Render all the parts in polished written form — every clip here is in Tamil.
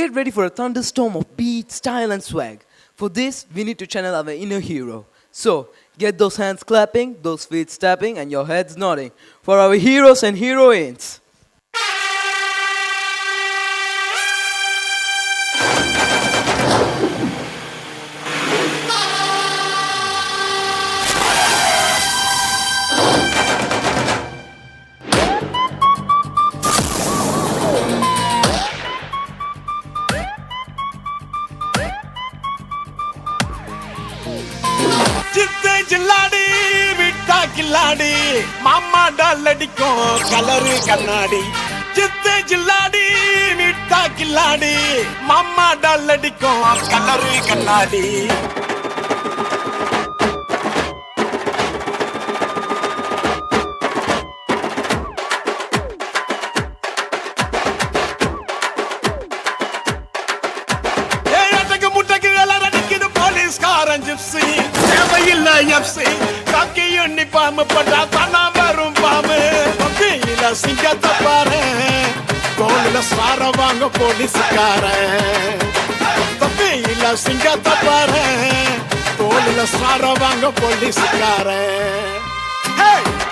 Get ready for a thunderstorm of beat, style and swag. For this, we need to channel our inner hero. So, get those hands clapping, those feet stepping and your heads nodding for our heroes and heroines. चित्ते चिल्लाड़ी बिट्टा किल्लाड़ी मामा डाल लड़िको कलर कन्नाड़ी चित्ते चिल्लाड़ी बिट्टा किल्लाड़ी मामा डाल लड़िको कलर कन्नाड़ी जिप्सी தேவையில்லை எப்சி காக்கி யூனிஃபார்ம் போட்டா தானா வரும் பாம்பு பப்பியில சிங்கத்தை பாரு கோலில சார வாங்க போலீஸ்காரன் பப்பியில சிங்கத்தை பாரு கோலில சார வாங்க போலீஸ்காரன்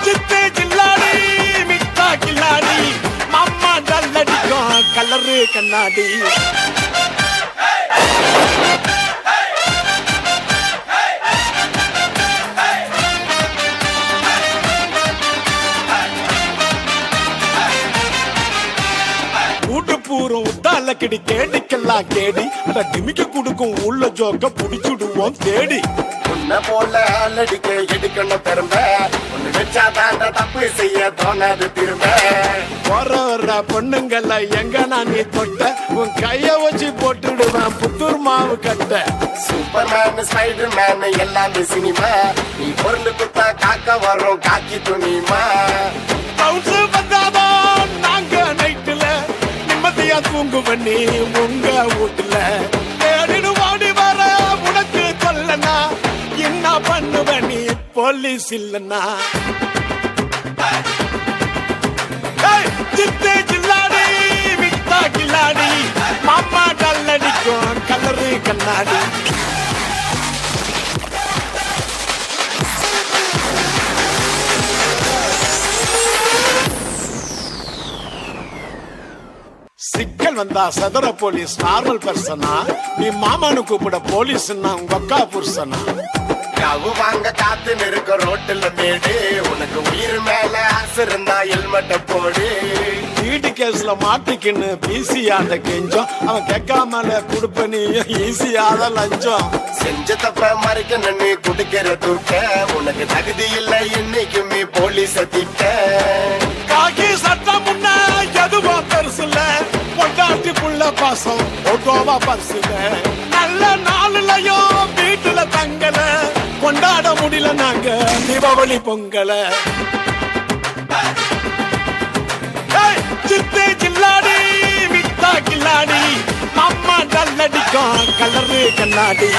சித்தே ஜில்லாடி மிட்டா கில்லாடி மாமா டல்லடிக்கும் கலரு கண்ணாடி பூரம் உத்தால கிடி கேடிக்கெல்லாம் கேடி அட டிமிக்க குடுக்கும் உள்ள ஜோக்க புடிச்சுடுவோம் தேடி உன்ன போல ஆளடிக்க எடுக்கணும் பெரும்ப ஒன்னு வச்சா தாண்ட தப்பு செய்ய தோணாது திரும்ப வர பொண்ணுங்கள எங்க நான் நீ தொட்ட உன் கைய வச்சு போட்டுடுவேன் புத்தூர் மாவு கட்ட சூப்பர் மேன் ஸ்பைடர் மேன் எல்லாமே சினிமா நீ பொருள் குத்தா காக்க வரும் காக்கி துணிமா பவுன்ஸ் வந்தாதான் நாங்க நைட்டுல தூங்கு பண்ணி உங்க வீட்டுல தேடிடு வாடி வர உனக்கு சொல்லனா என்ன பண்ணுவ நீ போலீஸ் இல்லனா சித்தே ஜில்லாடி விட்டா கில்லாடி மாமா டல்லடிக்கும் கலரு கண்ணாடி சிக்கல் வந்தா சதுர போலீஸ் நார்மல் பர்சனா நீ மாமானு கூப்பிட போலீஸ்னா உங்க அக்கா புருஷனா கவு வாங்க காத்து நிற்க ரோட்டுல மேடு உனக்கு உயிர் மேல ஆசை இருந்தா ஹெல்மெட்ட போடு வீட்டு கேஸ்ல மாட்டிக்கின்னு பிசியாத கெஞ்சம் அவன் கேட்காமல குடுப்ப நீ ஈஸியாத லஞ்சம் செஞ்ச தப்ப மறைக்கணும்னு குடுக்கிற தூக்க உனக்கு தகுதி இல்லை இன்னைக்குமே போலீஸ திட்ட காக்கி சட்டம் முன்ன எதுவோ பெருசுல பொண்டாட்டி புள்ள பாசம் ஓட்டோவா பரிசுல நல்ல நாளுலயும் வீட்டுல தங்கல கொண்டாட முடியல நாங்க தீபாவளி பொங்கல சித்தே ஜில்லாடி மிட்டா கில்லாடி மாமா டல்லடிக்கும் கலரு கண்ணாடி